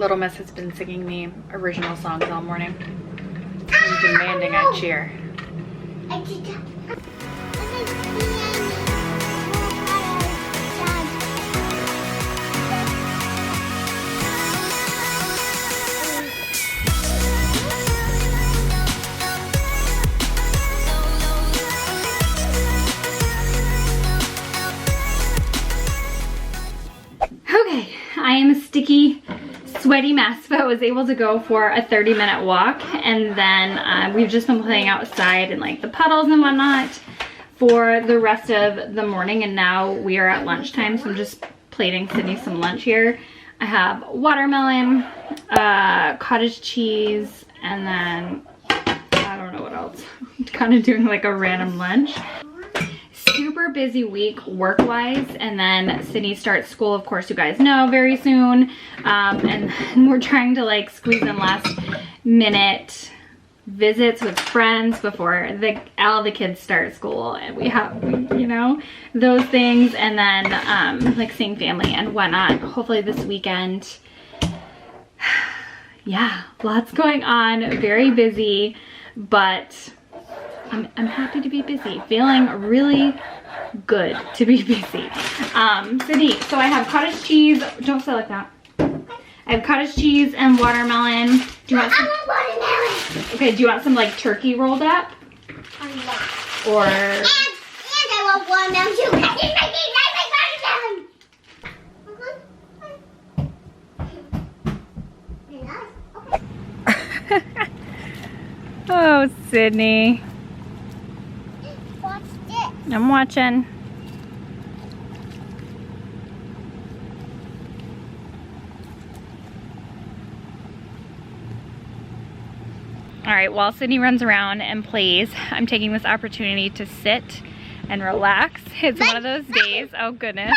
Little Miss has been singing me original songs all morning and demanding I cheer. Okay, I am a sticky, sweaty mess, but was able to go for a 30-minute walk, and then we've just been playing outside in like the puddles and whatnot for the rest of the morning, and now we are at lunchtime, so I'm just plating Sydney some lunch here. I have watermelon, cottage cheese, and then I don't know what else. I'm kind of doing like a random lunch. Super busy week work-wise, and then Sydney starts school, of course, you guys know, very soon, and we're trying to like squeeze in last minute visits with friends before all the kids start school, and we have, you know, those things, and then like seeing family and whatnot, hopefully this weekend. Yeah, lots going on, very busy, but I'm happy to be busy, feeling really good to be busy. Sydney, so I have cottage cheese. Don't say like that. I have cottage cheese and watermelon. Do you want some? I want watermelon. Okay, do you want some like turkey rolled up? Yeah. Or. And I want watermelon too. Oh, Sydney. I'm watching. All right, while Sydney runs around and plays, I'm taking this opportunity to sit and relax. It's one of those days. Oh goodness.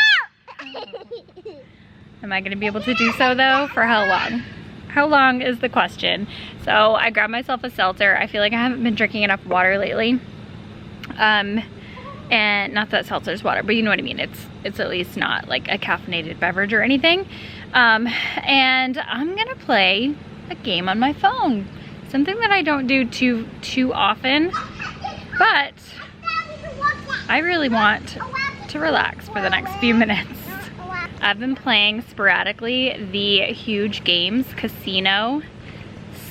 Am I gonna be able to do so though? For how long? How long is the question. So I grabbed myself a seltzer. I feel like I haven't been drinking enough water lately. And not that seltzer's water, but you know what I mean. It's at least not like a caffeinated beverage or anything. And I'm gonna play a game on my phone. Something that I don't do too often, but I really want to relax for the next few minutes. I've been playing sporadically the Huge Games Casino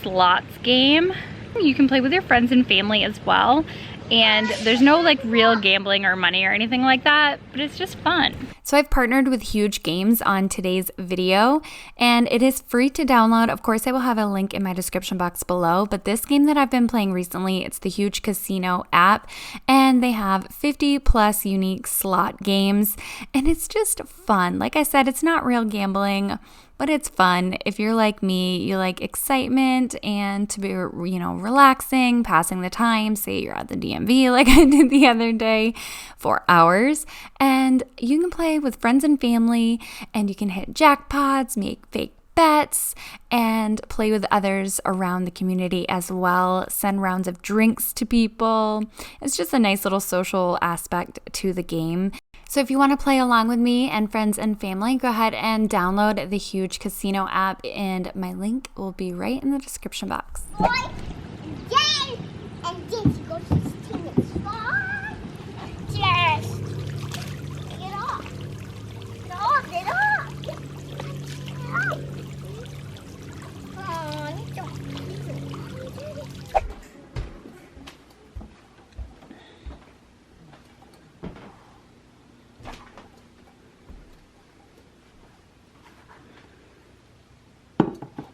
Slots game. You can play with your friends and family as well. And there's no like real gambling or money or anything like that, but it's just fun. So I've partnered with Huge Games on today's video, and it is free to download. Of course, I will have a link in my description box below, but this game that I've been playing recently, it's the Huge Casino app, and they have 50 plus unique slot games, and it's just fun. Like I said, it's not real gambling, but it's fun. If you're like me, you like excitement and to be, you know, relaxing, passing the time. Say you're at the DMV like I did the other day for hours, and you can play with friends and family, and you can hit jackpots, make fake bets, and play with others around the community as well. Send rounds of drinks to people. It's just a nice little social aspect to the game. So if you want to play along with me and friends and family, go ahead and download the Huge Casino app, and my link will be right in the description box.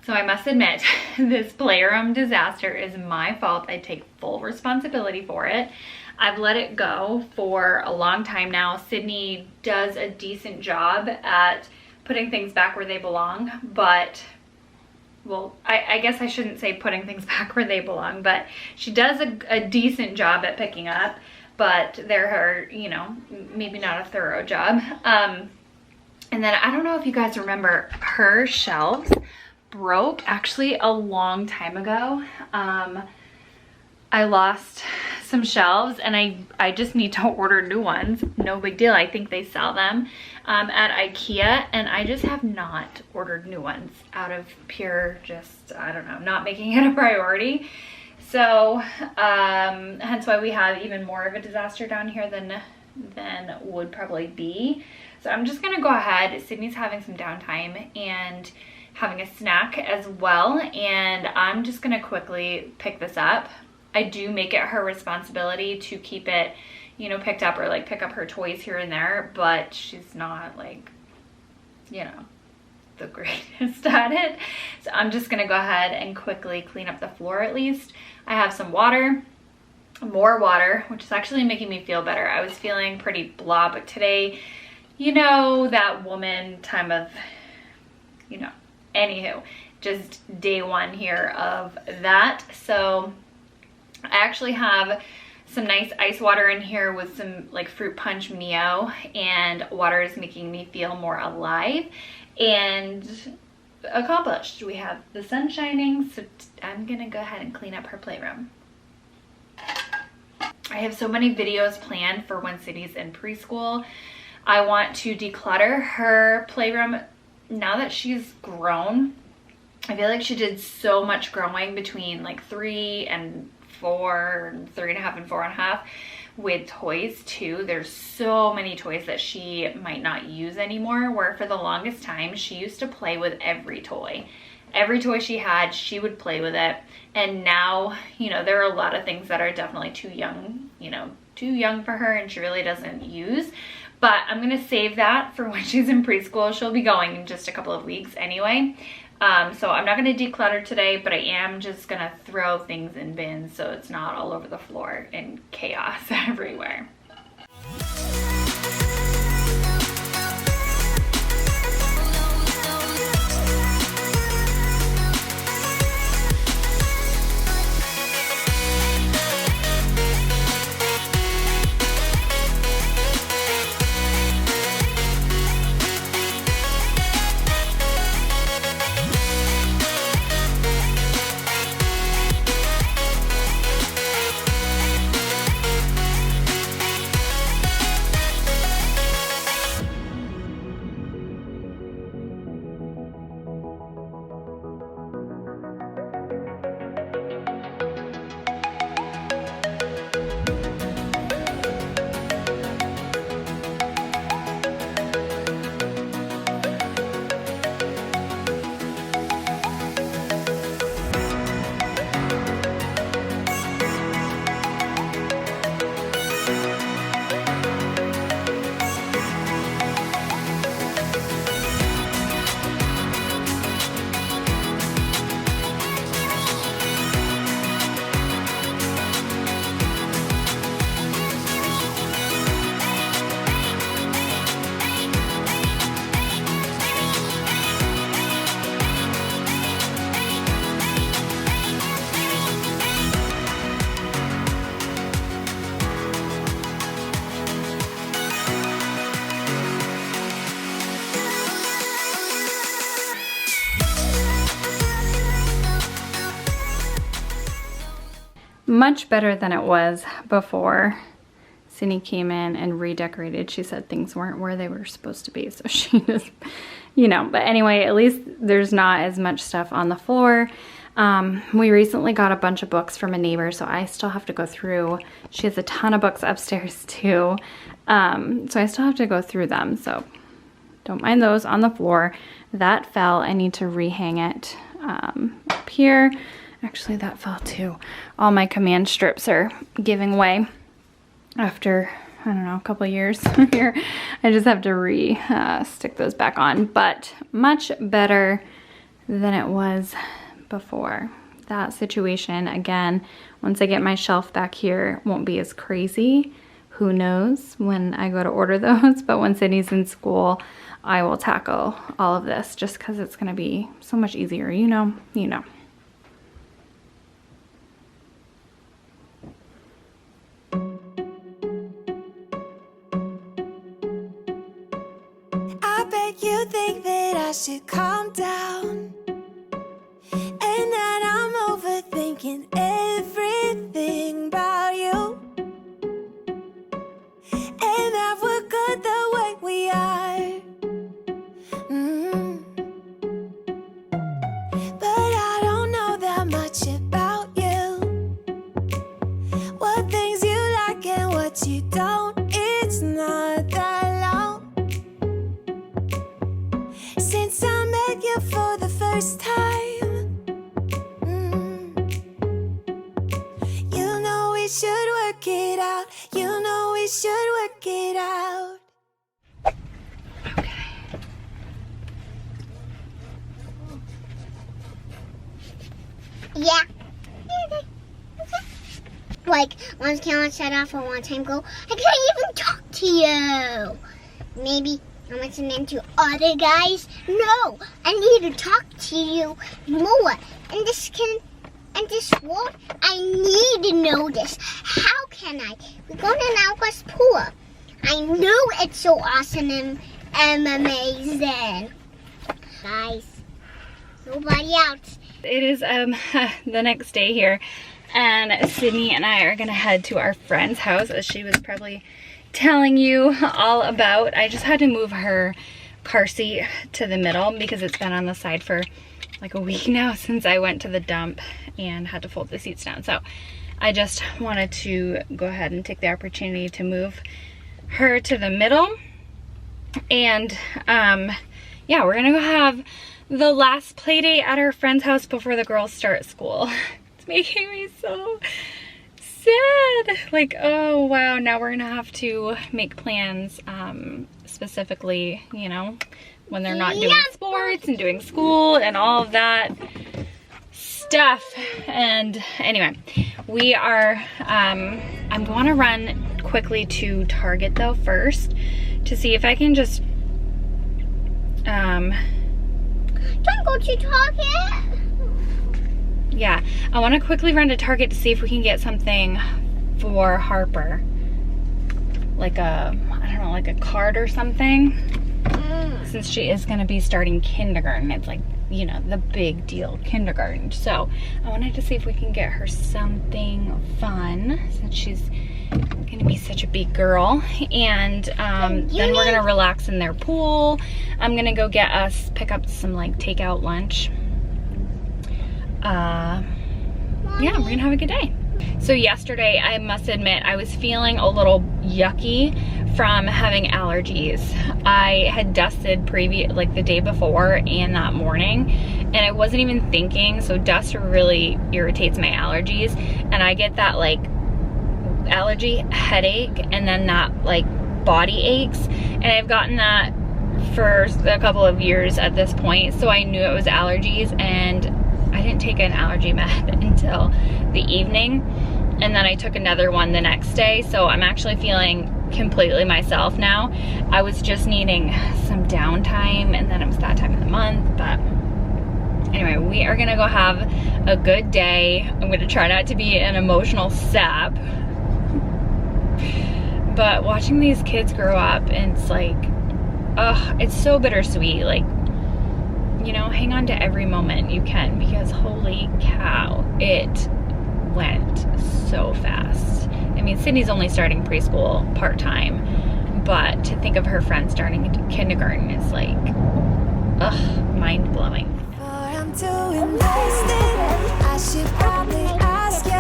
So I must admit, this playroom disaster is my fault. I take full responsibility for it. I've let it go for a long time now. Sydney does a decent job at putting things back where they belong, but, well, I guess I shouldn't say putting things back where they belong, but she does a decent job at picking up, but there are, you know, maybe not a thorough job. And then I don't know if you guys remember, her shelves broke actually a long time ago. I lost some shelves, and I just need to order new ones. No big deal. I think they sell them at IKEA, and I just have not ordered new ones out of pure just, I don't know, not making it a priority. So hence why we have even more of a disaster down here than would probably be. So I'm just gonna go ahead. Sydney's having some downtime and having a snack as well, and I'm just gonna quickly pick this up. I do make it her responsibility to keep it, you know, picked up, or like pick up her toys here and there, but she's not like, you know, the greatest at it. So I'm just gonna go ahead and quickly clean up the floor at least. I have some water, more water, which is actually making me feel better. I was feeling pretty blah, but today, you know, that woman time of, you know, anywho, just day one here of that. So I actually have some nice ice water in here with some like fruit punch Mio, and water is making me feel more alive and accomplished. We have the sun shining, so I'm gonna go ahead and clean up her playroom. I have so many videos planned for when Sydney's in preschool. I want to declutter her playroom now that she's grown. I feel like she did so much growing between like 3 and 4, 3.5 and 4.5 with toys too. There's so many toys that she might not use anymore, where for the longest time she used to play with every toy. Every toy she had, she would play with it. And now, you know, there are a lot of things that are definitely too young, you know, too young for her, and she really doesn't use. But I'm gonna save that for when she's in preschool. She'll be going in just a couple of weeks anyway. So I'm not gonna declutter today, but I am just gonna throw things in bins so it's not all over the floor and chaos everywhere. Much better than it was before Sydney came in and redecorated. She said things weren't where they were supposed to be, so she just, you know. But anyway, at least there's not as much stuff on the floor. We recently got a bunch of books from a neighbor, so I still have to go through. She has a ton of books upstairs too, so I still have to go through them, so don't mind those on the floor. That fell. I need to rehang it up here. Actually, that fell too. All my command strips are giving way after, I don't know, a couple of years here. I just have to stick those back on, but much better than it was before. That situation, again, once I get my shelf back here, won't be as crazy. Who knows when I go to order those, but when Sydney's in school, I will tackle all of this just because it's gonna be so much easier, you know. I bet you think that I should calm down, and that I'm overthinking everything about you. you for the first time. You know we should work it out. You know we should work it out. Yeah. Like, once camera shut off a long time ago, I can't even talk to you. Maybe I'm listening to other guys. No, I need to talk to you more. In this world, I need to know this. How can I? We're going to Northwest Pool. I know it's so awesome and amazing. Guys, nobody else. It is the next day here, and Sydney and I are gonna head to our friend's house, as she was probably telling you all about. I just had to move her car seat to the middle because it's been on the side for like a week now since I went to the dump and had to fold the seats down. So I just wanted to go ahead and take the opportunity to move her to the middle. And yeah, we're gonna go have the last play date at our friend's house before the girls start school. It's making me so sad. Like, oh wow, now we're gonna have to make plans specifically, you know, when they're not doing sports and doing school and all of that stuff. And anyway, we are I'm going to run quickly to Target though first to see if I can just Don't go to Target. yeah, I want to quickly run to Target to see if we can get something for Harper, like a, I don't know, like a card or something, since she is going to be starting kindergarten. It's like, you know, the big deal, kindergarten. So I wanted to see if we can get her something fun since she's gonna be such a big girl. And then we're gonna relax in their pool. I'm gonna go pick up some like takeout lunch. Yeah, we're gonna have a good day. So yesterday, I must admit, I was feeling a little yucky from having allergies. I had dusted like the day before and that morning, and I wasn't even thinking, so dust really irritates my allergies, and I get that like allergy headache and then that like body aches, and I've gotten that for a couple of years at this point, so I knew it was allergies, and I didn't take an allergy med until the evening, and then I took another one the next day, so I'm actually feeling completely myself now. I was just needing some downtime, and then it was that time of the month. But anyway, we are gonna go have a good day. I'm gonna try not to be an emotional sap, but watching these kids grow up, and it's like, ugh, it's so bittersweet. Like, you know, hang on to every moment you can, because holy cow, it went so fast. I mean, Sydney's only starting preschool part-time, but to think of her friend starting into kindergarten is like, ugh, mind-blowing. I'm too invested. I should probably ask you.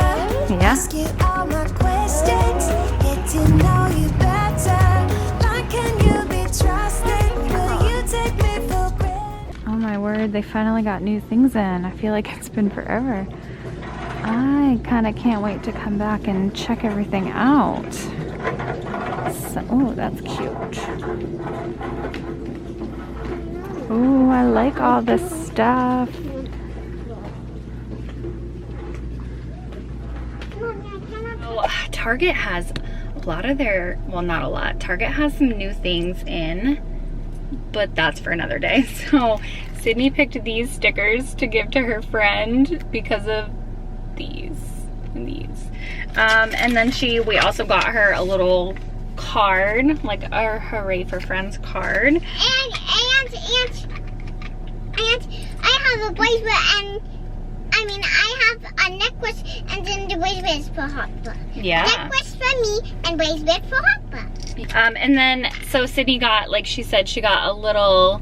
Yeah. Ask you all my questions. Get to know you better. Why can you be trusted? Will you take me for granted? Oh my word, they finally got new things in. I feel like it's been forever. I kind of can't wait to come back and check everything out. So, oh, that's cute. Oh, I like all this stuff. Oh, Target has a lot of their, well, not a lot. Target has some new things in, but that's for another day. So Sydney picked these stickers to give to her friend because of these and these. And then we also got her a little card, like our Hooray for Friends card. And I have a bracelet, and I mean, I have a necklace, and then the bracelet is for Harper. Yeah. Necklace for me and bracelet for Harper. And then, so Sydney got, like she said, she got a little,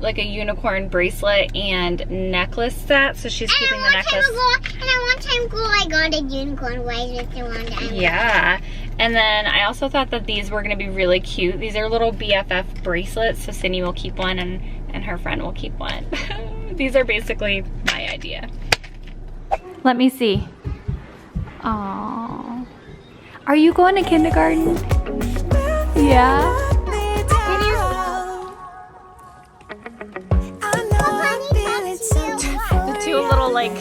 like a unicorn bracelet and necklace set, so she's keeping the necklace. And at one time ago, I got a unicorn bracelet the one time. Yeah. And then I also thought that these were going to be really cute. These are little BFF bracelets, so Sydney will keep one and and her friend will keep one. These are basically my idea. Let me see. Aww. Are you going to kindergarten? Yeah? The two little like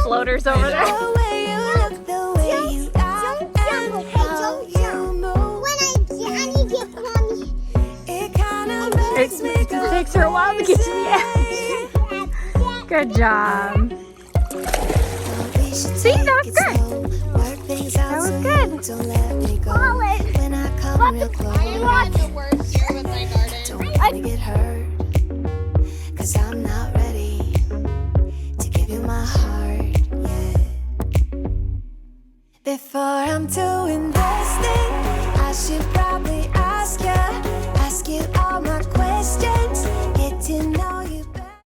floaters over there. It takes her a while to get to the edge. Good job. See, that was good. That was good. I'm the worst here with my garden. Don't get hurt, 'cause I'm not ready to give you my heart yet. Before I'm doing that.